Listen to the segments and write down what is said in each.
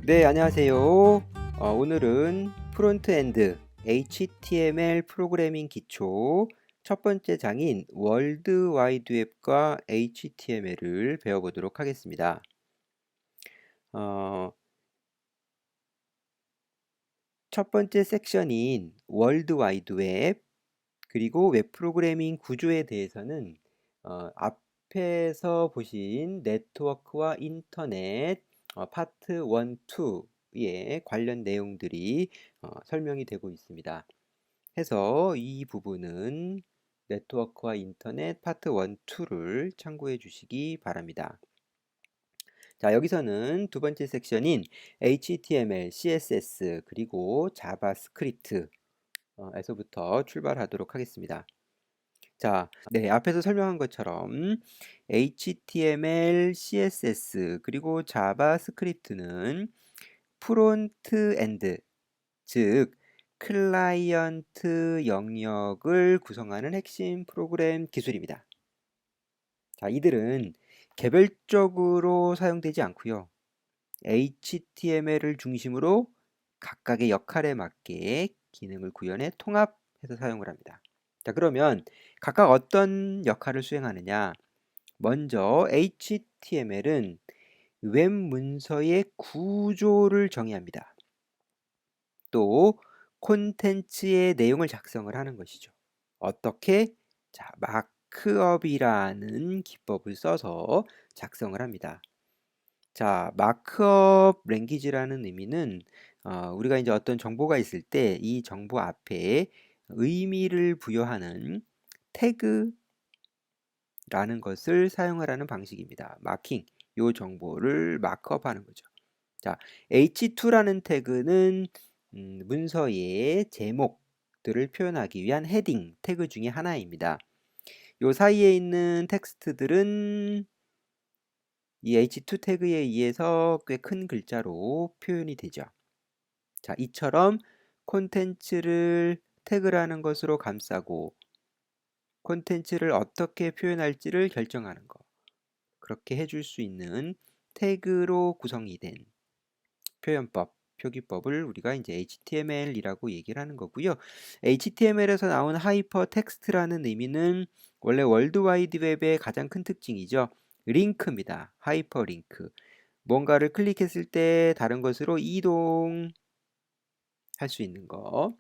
네, 안녕하세요. 오늘은 프론트엔드 HTML 프로그래밍 기초 첫 번째 장인 월드 와이드 웹과 HTML을 배워보도록 하겠습니다. 어, 첫 번째 섹션인 월드 와이드 웹 그리고 웹 프로그래밍 구조에 대해서는 앞에서 보신 네트워크와 인터넷 파트 1, 2의 관련 내용들이 설명이 되고 있습니다. 해서 이 부분은 네트워크와 인터넷 파트 1, 2를 참고해 주시기 바랍니다. 자, 여기서는 두 번째 섹션인 HTML, CSS 그리고 자바스크립트 에서부터 출발하도록 하겠습니다. 자, 네, 앞에서 설명한 것처럼 HTML, CSS 그리고 자바스크립트는 프론트엔드, 즉 클라이언트 영역을 구성하는 핵심 프로그램 기술입니다. 자, 이들은 개별적으로 사용되지 않고요. HTML을 중심으로 각각의 역할에 맞게 기능을 구현해 통합해서 사용을 합니다. 자, 그러면 각각 어떤 역할을 수행하느냐? 먼저 HTML은 웹 문서의 구조를 정의합니다. 또 콘텐츠의 내용을 작성을 하는 것이죠. 어떻게? 자, 마크업이라는 기법을 써서 작성을 합니다. 자, 마크업 랭귀지라는 의미는 우리가 이제 어떤 정보가 있을 때 이 정보 앞에 의미를 부여하는 태그라는 것을 사용하라는 방식입니다. 마킹, 요 정보를 마크업하는 거죠. 자, h2라는 태그는 문서의 제목들을 표현하기 위한 헤딩 태그 중에 하나입니다. 요 사이에 있는 텍스트들은 이 h2 태그에 의해서 꽤 큰 글자로 표현이 되죠. 자, 이처럼 콘텐츠를 태그라는 것으로 감싸고 콘텐츠를 어떻게 표현할지를 결정하는 거. 그렇게 해줄 수 있는 태그로 구성이 된 표현법, 표기법을 우리가 이제 HTML이라고 얘기를 하는 거고요. HTML에서 나온 하이퍼 텍스트라는 의미는 원래 월드와이드 웹의 가장 큰 특징이죠. 링크입니다. 하이퍼 링크. 뭔가를 클릭했을 때 다른 것으로 이동할 수 있는 거.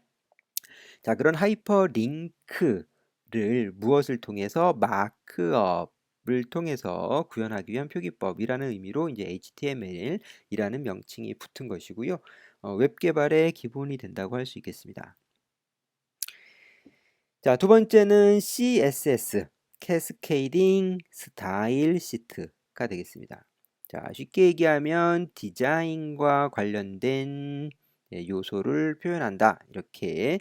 자, 그런 하이퍼 링크를 무엇을 통해서 마크업을 통해서 구현하기 위한 표기법이라는 의미로 이제 HTML이라는 명칭이 붙은 것이고요. 웹 개발의 기본이 된다고 할 수 있겠습니다. 자, 두 번째는 CSS, 캐스케이딩 스타일 시트가 되겠습니다. 자, 쉽게 얘기하면 디자인과 관련된 요소를 표현한다. 이렇게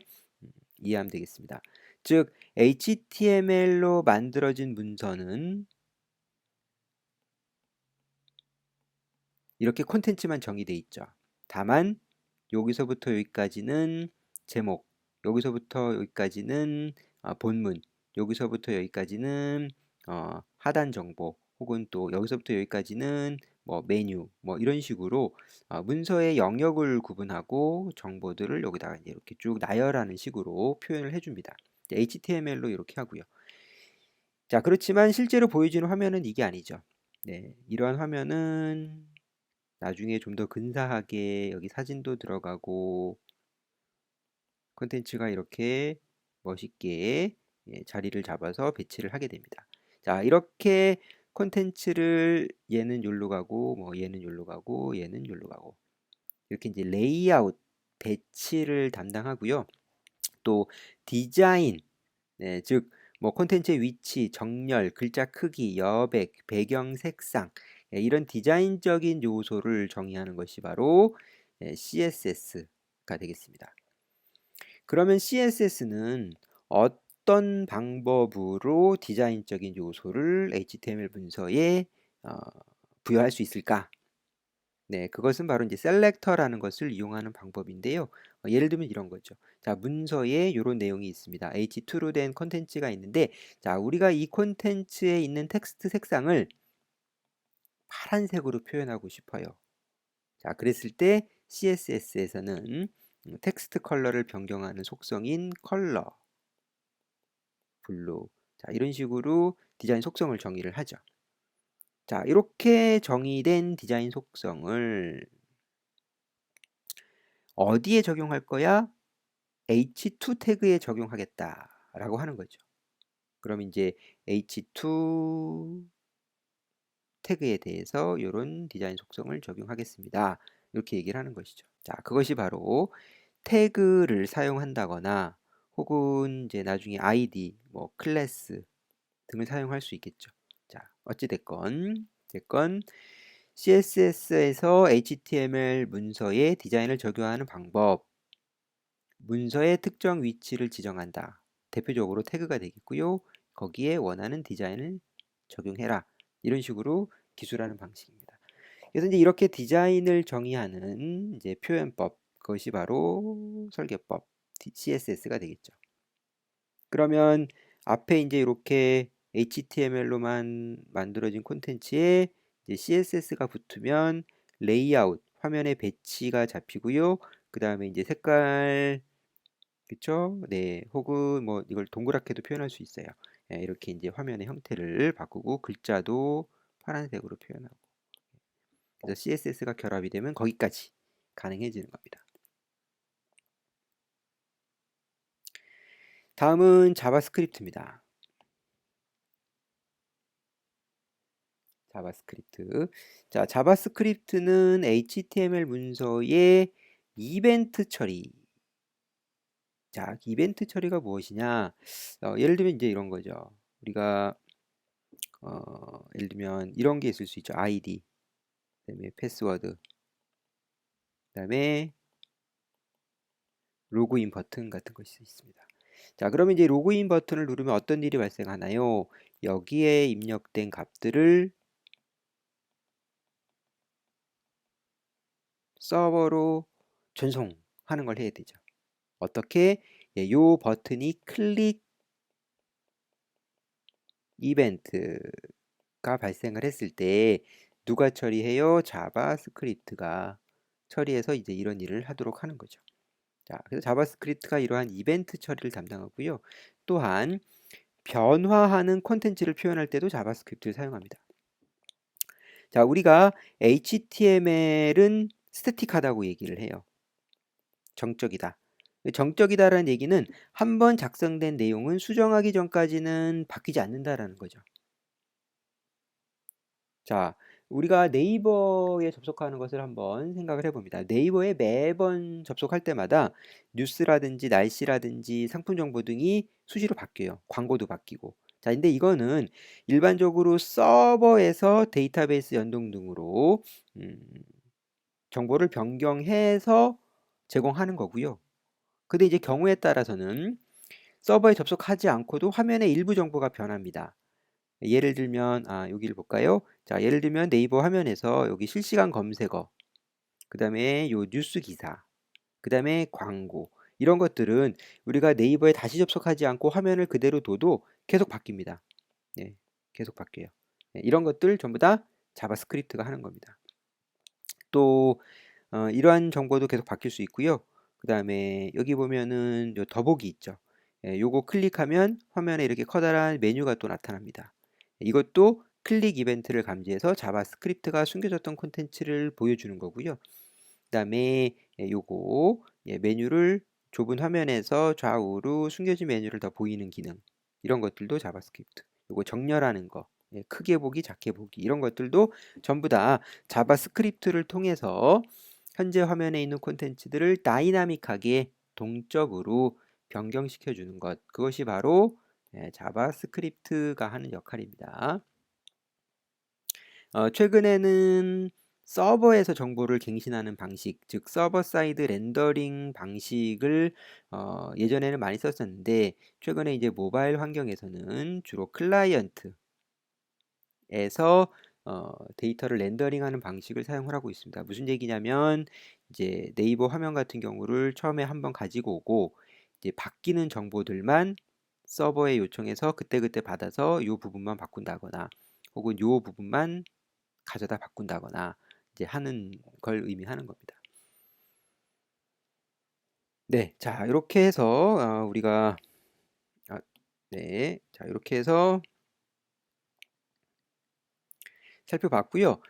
이해하면 되겠습니다. 즉, HTML로 만들어진 문서는 이렇게 콘텐츠만 정의되어 있죠. 다만 여기서부터 여기까지는 제목, 여기서부터 여기까지는 본문, 여기서부터 여기까지는 하단 정보, 혹은 또 여기서부터 여기까지는 뭐 메뉴, 뭐 이런 식으로 문서의 영역을 구분하고 정보들을 여기다가 이렇게 쭉 나열하는 식으로 표현을 해줍니다. HTML로 이렇게 하고요. 자, 그렇지만 실제로 보여지는 화면은 이게 아니죠. 네, 이러한 화면은 나중에 좀 더 근사하게 여기 사진도 들어가고 콘텐츠가 이렇게 멋있게 자리를 잡아서 배치를 하게 됩니다. 자, 이렇게 콘텐츠를 얘는 여기로 가고 뭐 얘는 여기로 가고 얘는 여기로 가고 이렇게 이제 레이아웃 배치를 담당하고요. 또 디자인, 네, 즉 뭐 콘텐츠의 위치, 정렬, 글자 크기, 여백, 배경 색상 이런 디자인적인 요소를 정의하는 것이 바로 CSS가 되겠습니다. 그러면 CSS는 어떤 방법으로 디자인적인 요소를 HTML 문서에 부여할 수 있을까? 네, 그것은 바로 이제 셀렉터라는 것을 이용하는 방법인데요. 예를 들면 이런 거죠. 자, 문서에 이런 내용이 있습니다. H2로 된 콘텐츠가 있는데, 자, 우리가 이 콘텐츠에 있는 텍스트 색상을 파란색으로 표현하고 싶어요. 자, 그랬을 때 CSS에서는 텍스트 컬러를 변경하는 속성인 컬러, 블루, 자, 이런 식으로 디자인 속성을 정의를 하죠. 자, 이렇게 정의된 디자인 속성을 어디에 적용할 거야? h2 태그에 적용하겠다라고 하는 거죠. 그럼 이제 h2 태그에 대해서 이런 디자인 속성을 적용하겠습니다. 이렇게 얘기를 하는 것이죠. 자, 그것이 바로 태그를 사용한다거나 혹은 이제 나중에 ID, 뭐 클래스 등을 사용할 수 있겠죠. 자, 어찌 됐건 CSS에서 HTML 문서에 디자인을 적용하는 방법, 문서의 특정 위치를 지정한다. 대표적으로 태그가 되겠고요. 거기에 원하는 디자인을 적용해라. 이런 식으로 기술하는 방식입니다. 그래서 이제 이렇게 디자인을 정의하는 이제 표현법, 그것이 바로 설계법, CSS가 되겠죠. 그러면 앞에 이제 이렇게 HTML로만 만들어진 콘텐츠에 이제 CSS가 붙으면 레이아웃, 화면의 배치가 잡히고요. 그 다음에 이제 색깔, 그쵸? 네, 혹은 뭐 이걸 동그랗게도 표현할 수 있어요. 예, 이렇게 이제 화면의 형태를 바꾸고 글자도 파란색으로 표현하고. 그래서 CSS가 결합이 되면 거기까지 가능해지는 겁니다. 다음은 자바스크립트입니다. 자바스크립트. 자, 자바스크립트는 HTML 문서의 이벤트 처리. 자, 이벤트 처리가 무엇이냐? 예를 들면 이제 이런 거죠. 우리가 예를 들면 이런 게 있을 수 있죠. ID, 그다음에 패스워드, 그다음에 로그인 버튼 같은 것이 있습니다. 자, 그러면 이제 로그인 버튼을 누르면 어떤 일이 발생하나요? 여기에 입력된 값들을 서버로 전송하는 걸 해야 되죠. 어떻게? 예, 요 버튼이 클릭 이벤트가 발생을 했을 때 누가 처리해요? 자바스크립트가 처리해서 이제 이런 일을 하도록 하는 거죠. 자, 그래서 자바스크립트가 이러한 이벤트 처리를 담당하고요. 또한 변화하는 콘텐츠를 표현할 때도 자바스크립트를 사용합니다. 자, 우리가 HTML은 스태틱하다고 얘기를 해요. 정적이다. 정적이다라는 얘기는 한번 작성된 내용은 수정하기 전까지는 바뀌지 않는다라는 거죠. 자, 우리가 네이버에 접속하는 것을 한번 생각을 해봅니다. 네이버에 매번 접속할 때마다 뉴스라든지 날씨라든지 상품 정보 등이 수시로 바뀌어요. 광고도 바뀌고. 자, 근데 이거는 일반적으로 서버에서 데이터베이스 연동 등으로 정보를 변경해서 제공하는 거고요. 근데 이제 경우에 따라서는 서버에 접속하지 않고도 화면의 일부 정보가 변합니다. 예를 들면 여기를 볼까요? 자, 예를 들면 네이버 화면에서 여기 실시간 검색어, 그 다음에 요 뉴스 기사, 그 다음에 광고, 이런 것들은 우리가 네이버에 다시 접속하지 않고 화면을 그대로 둬도 계속 바뀝니다. 네, 계속 바뀌어요. 네, 이런 것들 전부 다 자바스크립트가 하는 겁니다. 또 이러한 정보도 계속 바뀔 수 있고요. 그 다음에 여기 보면은 요 더보기 있죠. 예, 요거 클릭하면 화면에 이렇게 커다란 메뉴가 또 나타납니다. 이것도 클릭 이벤트를 감지해서 자바스크립트가 숨겨졌던 콘텐츠를 보여주는 거고요. 그 다음에 요거 메뉴를 좁은 화면에서 좌우로 숨겨진 메뉴를 더 보이는 기능, 이런 것들도 자바스크립트. 요거 정렬하는 거, 크게 보기, 작게 보기, 이런 것들도 전부 다 자바스크립트를 통해서 현재 화면에 있는 콘텐츠들을 다이나믹하게 동적으로 변경시켜 주는 것, 그것이 바로 자바스크립트가 하는 역할입니다. 최근에는 서버에서 정보를 갱신하는 방식, 즉 서버 사이드 렌더링 방식을 예전에는 많이 썼었는데 최근에 이제 모바일 환경에서는 주로 클라이언트에서 데이터를 렌더링하는 방식을 사용을 하고 있습니다. 무슨 얘기냐면 이제 네이버 화면 같은 경우를 처음에 한번 가지고 오고 이제 바뀌는 정보들만 서버에 요청해서 그때그때 받아서 이 부분만 바꾼다거나 혹은 이 부분만 가져다 바꾼다거나 이제 하는 걸 의미하는 겁니다. 네, 자 이렇게 해서 우리가 네, 자 이렇게 해서 살펴봤고요.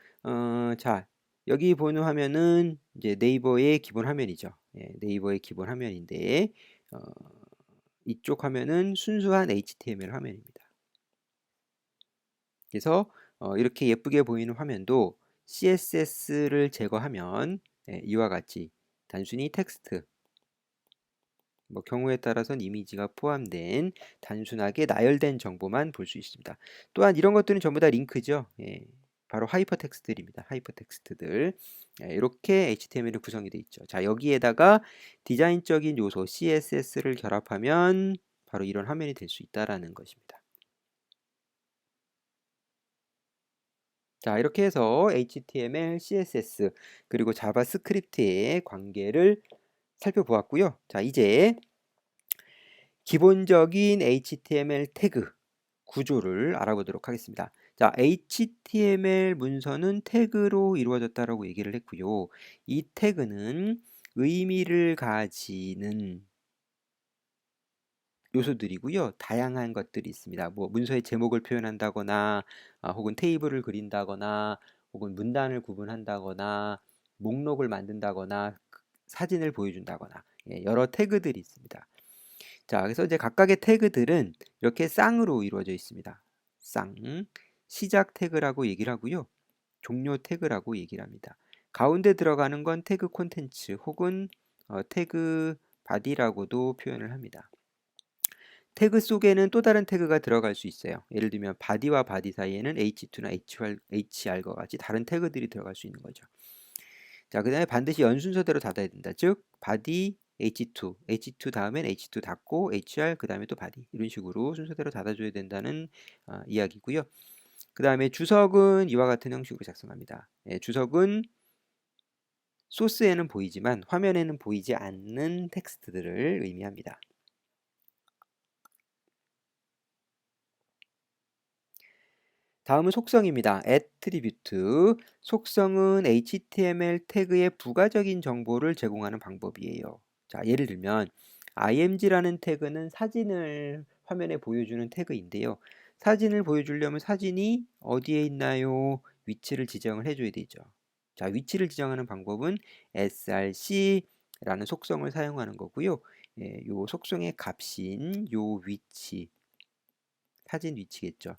자 여기 보는 화면은 이제 네이버의 기본 화면이죠. 예, 네이버의 기본 화면인데 어, 이쪽 화면은 순수한 HTML 화면입니다. 그래서 이렇게 예쁘게 보이는 화면도 CSS를 제거하면 이와 같이 단순히 텍스트, 뭐 경우에 따라서는 이미지가 포함된 단순하게 나열된 정보만 볼 수 있습니다. 또한 이런 것들은 전부 다 링크죠. 예, 바로 하이퍼텍스트들입니다. 하이퍼텍스트들. 예, 이렇게 HTML이 구성이 되어 있죠. 자, 여기에다가 디자인적인 요소 CSS를 결합하면 바로 이런 화면이 될 수 있다라는 것입니다. 자, 이렇게 해서 HTML, CSS, 그리고 자바스크립트의 관계를 살펴보았고요. 자, 이제 기본적인 HTML 태그 구조를 알아보도록 하겠습니다. 자, HTML 문서는 태그로 이루어졌다라고 얘기를 했고요. 이 태그는 의미를 가지는 요소들이고요. 다양한 것들이 있습니다. 뭐 문서의 제목을 표현한다거나 혹은 테이블을 그린다거나 혹은 문단을 구분한다거나 목록을 만든다거나 사진을 보여준다거나 여러 태그들이 있습니다. 자, 그래서 이제 각각의 태그들은 이렇게 쌍으로 이루어져 있습니다. 쌍, 시작 태그라고 얘기를 하고요. 종료 태그라고 얘기를 합니다. 가운데 들어가는 건 태그 콘텐츠 혹은 태그 바디라고도 표현을 합니다. 태그 속에는 또 다른 태그가 들어갈 수 있어요. 예를 들면 바디와 바디 사이에는 h2나 hr과 같이 다른 태그들이 들어갈 수 있는 거죠. 자, 그 다음에 반드시 연순서대로 닫아야 된다. 즉 바디 h2, h2 다음엔 h2 닫고 hr 그 다음에 또 바디 이런 식으로 순서대로 닫아줘야 된다는 이야기고요. 그 다음에 주석은 이와 같은 형식으로 작성합니다. 주석은 소스에는 보이지만 화면에는 보이지 않는 텍스트들을 의미합니다. 다음은 속성입니다. attribute. 속성은 HTML 태그의 부가적인 정보를 제공하는 방법이에요. 자, 예를 들면 img라는 태그는 사진을 화면에 보여주는 태그인데요. 사진을 보여주려면 사진이 어디에 있나요? 위치를 지정을 해줘야 되죠. 자, 위치를 지정하는 방법은 src라는 속성을 사용하는 거고요. 요 속성의 값인 요 위치, 사진 위치겠죠.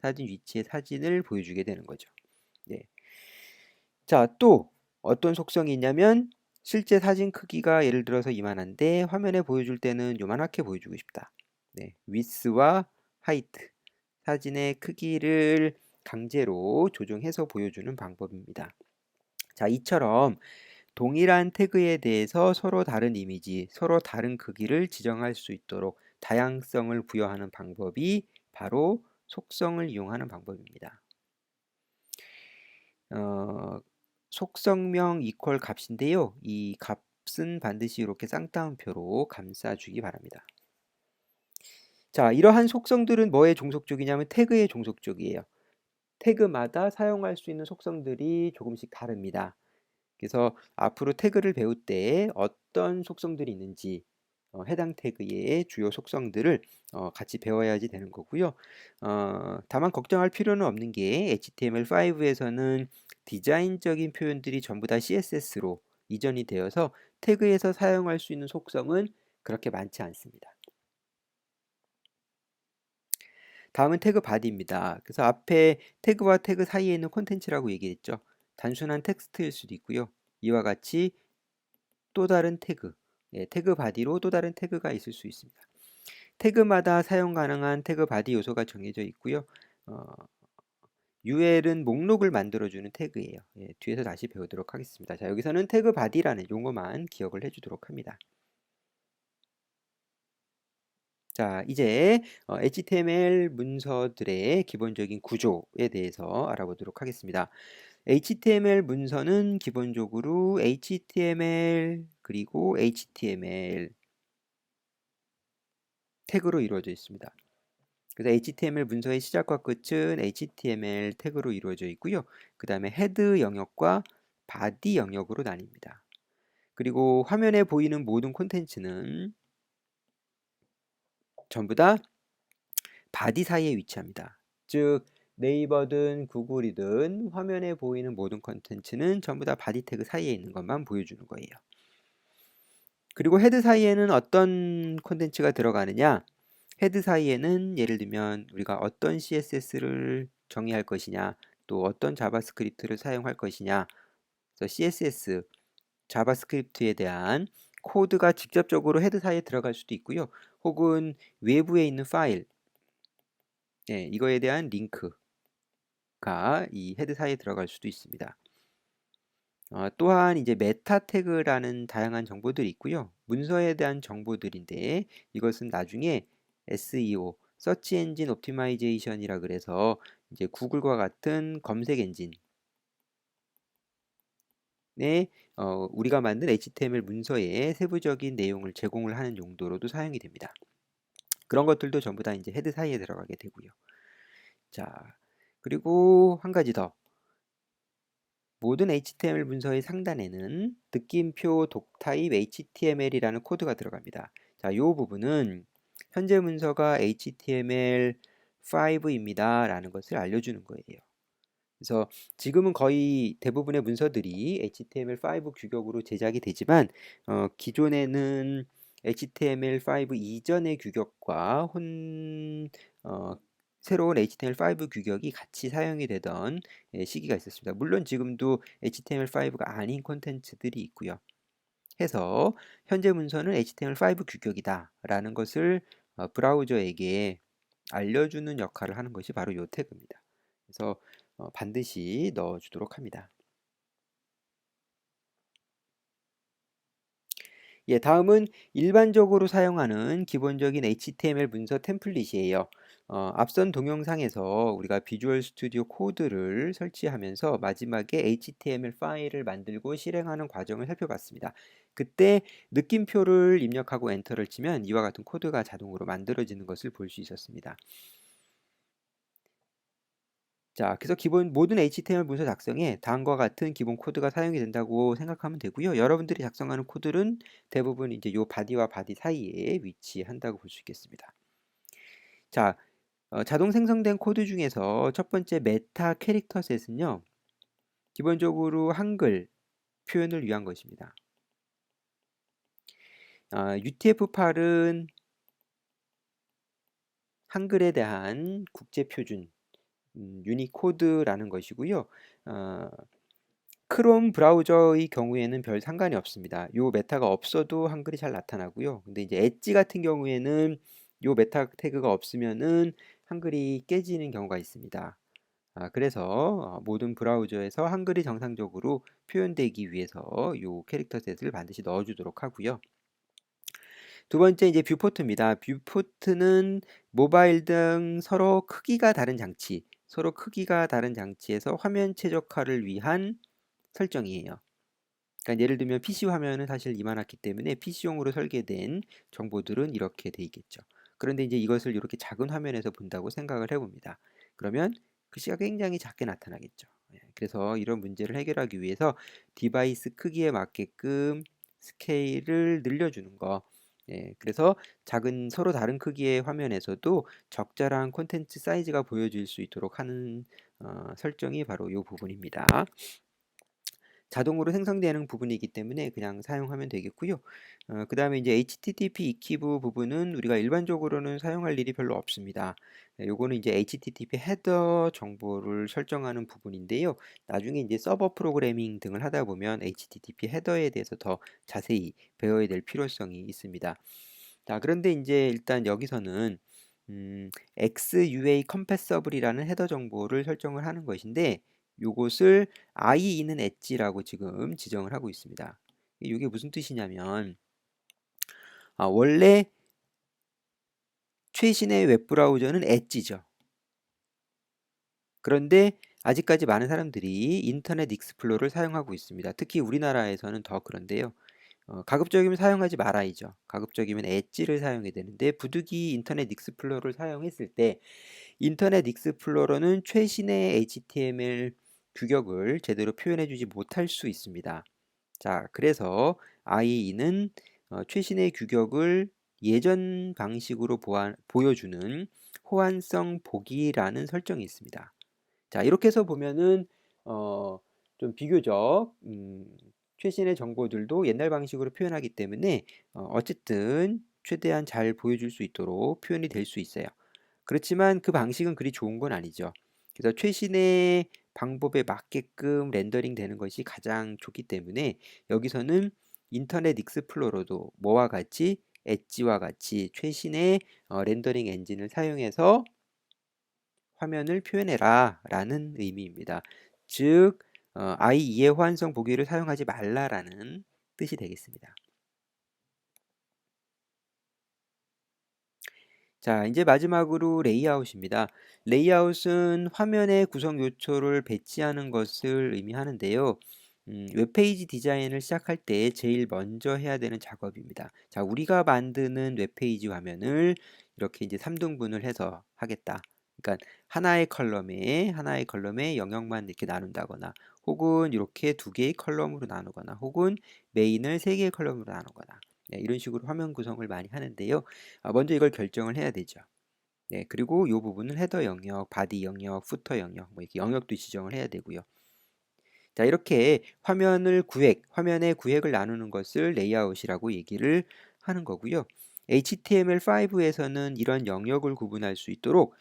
사진 위치에 사진을 보여주게 되는 거죠. 네. 자, 또 어떤 속성이 있냐면 실제 사진 크기가 예를 들어서 이만한데 화면에 보여줄 때는 요만하게 보여주고 싶다. 네. width와 height, 사진의 크기를 강제로 조정해서 보여주는 방법입니다. 자, 이처럼 동일한 태그에 대해서 서로 다른 이미지, 서로 다른 크기를 지정할 수 있도록 다양성을 부여하는 방법이 바로 속성을 이용하는 방법입니다. 속성명 이퀄 값인데요. 이 값은 반드시 이렇게 쌍따옴표로 감싸주기 바랍니다. 자, 이러한 속성들은 뭐의 종속적이냐면 태그의 종속적이에요. 태그마다 사용할 수 있는 속성들이 조금씩 다릅니다. 그래서 앞으로 태그를 배울 때 어떤 속성들이 있는지 해당 태그의 주요 속성들을 같이 배워야지 되는 거고요. 다만 걱정할 필요는 없는 게 HTML5에서는 디자인적인 표현들이 전부 다 CSS로 이전이 되어서 태그에서 사용할 수 있는 속성은 그렇게 많지 않습니다. 다음은 태그 바디입니다. 그래서 앞에 태그와 태그 사이에 있는 콘텐츠라고 얘기했죠. 단순한 텍스트일 수도 있고요. 이와 같이 또 다른 태그, 태그 바디로 또 다른 태그가 있을 수 있습니다. 태그마다 사용 가능한 태그 바디 요소가 정해져 있고요. UL은 목록을 만들어주는 태그예요. 뒤에서 다시 배우도록 하겠습니다. 자, 여기서는 태그 바디라는 용어만 기억을 해주도록 합니다. 자, 이제 HTML 문서들의 기본적인 구조에 대해서 알아보도록 하겠습니다. HTML 문서는 기본적으로 HTML 그리고 HTML 태그로 이루어져 있습니다. 그래서 HTML 문서의 시작과 끝은 HTML 태그로 이루어져 있고요. 그 다음에 헤드 영역과 바디 영역으로 나뉩니다. 그리고 화면에 보이는 모든 콘텐츠는 전부 다 바디 사이에 위치합니다. 즉 네이버든 구글이든 화면에 보이는 모든 콘텐츠는 전부 다 바디 태그 사이에 있는 것만 보여주는 거예요. 그리고 헤드 사이에는 어떤 콘텐츠가 들어가느냐? 헤드 사이에는 예를 들면 우리가 어떤 CSS를 정의할 것이냐, 또 어떤 자바스크립트를 사용할 것이냐, 그래서 CSS, 자바스크립트에 대한 코드가 직접적으로 헤드 사이에 들어갈 수도 있고요. 혹은 외부에 있는 파일, 이거에 대한 링크가 이 헤드 사이에 들어갈 수도 있습니다. 또한 이제 메타 태그라는 다양한 정보들이 있고요. 문서에 대한 정보들인데 이것은 나중에 SEO, Search Engine Optimization이라 그래서 이제 구글과 같은 검색 엔진에 우리가 만든 HTML 문서에 세부적인 내용을 제공을 하는 용도로도 사용이 됩니다. 그런 것들도 전부 다 이제 헤드 사이에 들어가게 되고요. 자, 그리고 한 가지 더. 모든 HTML 문서의 상단에는 느낌표 독타입 HTML이라는 코드가 들어갑니다. 자, 이 부분은 현재 문서가 HTML5입니다 라는 것을 알려주는 거예요. 그래서 지금은 거의 대부분의 문서들이 HTML5 규격으로 제작이 되지만 기존에는 HTML5 이전의 규격과 새로운 HTML5 규격이 같이 사용이 되던 시기가 있었습니다. 물론 지금도 HTML5가 아닌 콘텐츠들이 있고요. 해서 현재 문서는 HTML5 규격이다 라는 것을 브라우저에게 알려주는 역할을 하는 것이 바로 이 태그입니다. 그래서 반드시 넣어주도록 합니다. 예, 다음은 일반적으로 사용하는 기본적인 HTML 문서 템플릿이에요. 앞선 동영상에서 우리가 비주얼 스튜디오 코드를 설치하면서 마지막에 HTML 파일을 만들고 실행하는 과정을 살펴봤습니다. 그때 느낌표를 입력하고 엔터를 치면 이와 같은 코드가 자동으로 만들어지는 것을 볼 수 있었습니다. 자, 그래서 기본 모든 HTML 문서 작성에 다음과 같은 기본 코드가 사용이 된다고 생각하면 되고요. 여러분들이 작성하는 코드는 대부분 이제 요 바디와 바디 사이에 위치한다고 볼 수 있겠습니다. 자, 자동 생성된 코드 중에서 첫 번째 메타 캐릭터 셋은요. 기본적으로 한글 표현을 위한 것입니다. UTF-8은 한글에 대한 국제 표준 유니코드라는 것이고요. 크롬 브라우저의 경우에는 별 상관이 없습니다. 요 메타가 없어도 한글이 잘 나타나고요. 근데 이제 엣지 같은 경우에는 요 메타 태그가 없으면은 한글이 깨지는 경우가 있습니다. 그래서 모든 브라우저에서 한글이 정상적으로 표현되기 위해서 요 캐릭터 셋을 반드시 넣어주도록 하고요. 두 번째 이제 뷰포트입니다. 뷰포트는 모바일 등 서로 크기가 다른 장치에서 화면 최적화를 위한 설정이에요. 그러니까 예를 들면 PC 화면은 사실 이만하기 때문에 PC용으로 설계된 정보들은 이렇게 돼 있겠죠. 그런데 이제 이것을 이렇게 작은 화면에서 본다고 생각을 해봅니다. 그러면 글씨가 굉장히 작게 나타나겠죠. 그래서 이런 문제를 해결하기 위해서 디바이스 크기에 맞게끔 스케일을 늘려주는 거. 그래서 작은 서로 다른 크기의 화면에서도 적절한 콘텐츠 사이즈가 보여질 수 있도록 하는 설정이 바로 이 부분입니다. 자동으로 생성되는 부분이기 때문에 그냥 사용하면 되겠고요. 그 다음에 이제 HTTP 이키브 부분은 우리가 일반적으로는 사용할 일이 별로 없습니다. 요거는 이제 HTTP 헤더 정보를 설정하는 부분인데요. 나중에 이제 서버 프로그래밍 등을 하다 보면 HTTP 헤더에 대해서 더 자세히 배워야 될 필요성이 있습니다. 자, 그런데 이제 일단 여기서는 XUA 컴패서블이라는 헤더 정보를 설정을 하는 것인데 요것을 I 있는 엣지라고 지금 지정을 하고 있습니다. 이게 무슨 뜻이냐면 원래 최신의 웹브라우저는 엣지죠. 그런데 아직까지 많은 사람들이 인터넷 익스플로러를 사용하고 있습니다. 특히 우리나라에서는 더 그런데요. 가급적이면 사용하지 말아야죠. 가급적이면 엣지를 사용해야 되는데 부득이 인터넷 익스플로러를 사용했을 때 인터넷 익스플로러는 최신의 HTML 규격을 제대로 표현해주지 못할 수 있습니다. 자, 그래서 IE는 최신의 규격을 예전 방식으로 보여주는 호환성 보기라는 설정이 있습니다. 자, 이렇게 해서 보면은 좀 비교적 최신의 정보들도 옛날 방식으로 표현하기 때문에 어쨌든 최대한 잘 보여줄 수 있도록 표현이 될 수 있어요. 그렇지만 그 방식은 그리 좋은 건 아니죠. 그래서 최신의 방법에 맞게끔 렌더링 되는 것이 가장 좋기 때문에 여기서는 인터넷 익스플로러도 뭐와 같이 엣지와 같이 최신의 렌더링 엔진을 사용해서 화면을 표현해라 라는 의미입니다. 즉 IE의 호환성 보기를 사용하지 말라라는 뜻이 되겠습니다. 자, 이제 마지막으로 레이아웃입니다. 레이아웃은 화면의 구성 요소를 배치하는 것을 의미하는데요. 웹페이지 디자인을 시작할 때 제일 먼저 해야 되는 작업입니다. 자, 우리가 만드는 웹페이지 화면을 이렇게 이제 3등분을 해서 하겠다. 그러니까 하나의 컬럼에 영역만 이렇게 나눈다거나 혹은 이렇게 두 개의 컬럼으로 나누거나 혹은 메인을 세 개의 컬럼으로 나누거나 네, 이런 식으로 화면 구성을 많이 하는데요. 먼저 이걸 결정을 해야 되죠. 네, 그리고 이 부분은 헤더 영역, 바디 영역, 후터 영역, 뭐 이렇게 영역도 지정을 해야 되고요. 자, 이렇게 화면의 구획을 나누는 것을 레이아웃이라고 얘기를 하는 거고요. HTML5에서는 이런 영역을 구분할 수 있도록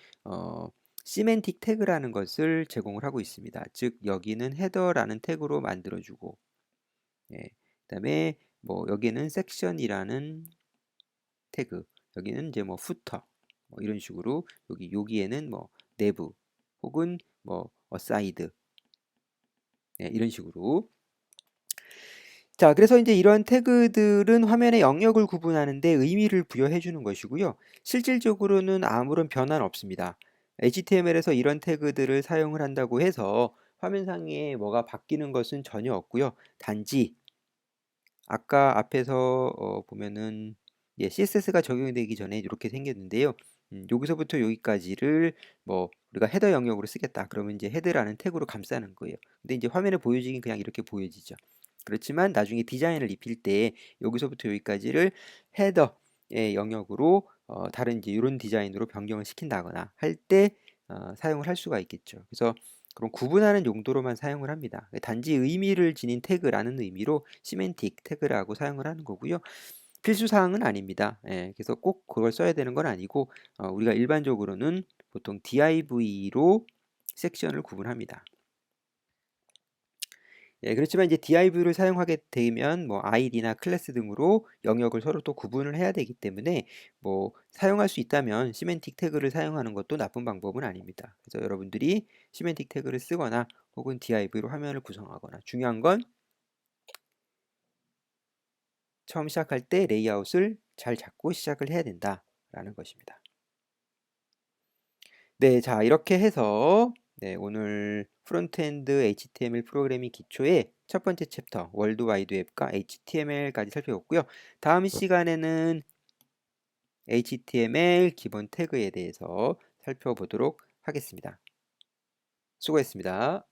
시멘틱 태그라는 것을 제공을 하고 있습니다. 즉 여기는 헤더라는 태그로 만들어주고, 예, 그다음에 뭐 여기는 섹션이라는 태그, 여기는 이제 뭐 후터, 뭐 이런 식으로 여기에는 뭐 내부 혹은 뭐 어사이드, 네, 이런 식으로. 자, 그래서 이제 이런 태그들은 화면의 영역을 구분하는데 의미를 부여해 주는 것이고요. 실질적으로는 아무런 변화는 없습니다. HTML에서 이런 태그들을 사용을 한다고 해서 화면상에 뭐가 바뀌는 것은 전혀 없고요. 단지 아까 앞에서 보면은 예, CSS가 적용되기 전에 이렇게 생겼는데요. 여기서부터 여기까지를 뭐 우리가 헤더 영역으로 쓰겠다. 그러면 이제 헤드라는 태그로 감싸는 거예요. 근데 이제 화면에 보여지긴 그냥 이렇게 보여지죠. 그렇지만 나중에 디자인을 입힐 때 여기서부터 여기까지를 헤더의 영역으로 다른 이제 이런 디자인으로 변경을 시킨다거나 할 때 사용을 할 수가 있겠죠. 그래서 그런 구분하는 용도로만 사용을 합니다. 단지 의미를 지닌 태그라는 의미로 시멘틱 태그라고 사용을 하는 거고요. 필수 사항은 아닙니다. 예, 그래서 꼭 그걸 써야 되는 건 아니고 우리가 일반적으로는 보통 div로 섹션을 구분합니다. 예, 그렇지만 이제 div를 사용하게 되면 뭐 id나 클래스 등으로 영역을 서로 또 구분을 해야 되기 때문에 뭐 사용할 수 있다면 시멘틱 태그를 사용하는 것도 나쁜 방법은 아닙니다. 그래서 여러분들이 시멘틱 태그를 쓰거나 혹은 div로 화면을 구성하거나 중요한 건 처음 시작할 때 레이아웃을 잘 잡고 시작을 해야 된다라는 것입니다. 네, 자, 이렇게 해서 네, 오늘 프론트엔드 HTML 프로그래밍 기초의 첫 번째 챕터 월드 와이드 웹과 HTML까지 살펴봤고요. 다음 시간에는 HTML 기본 태그에 대해서 살펴보도록 하겠습니다. 수고했습니다.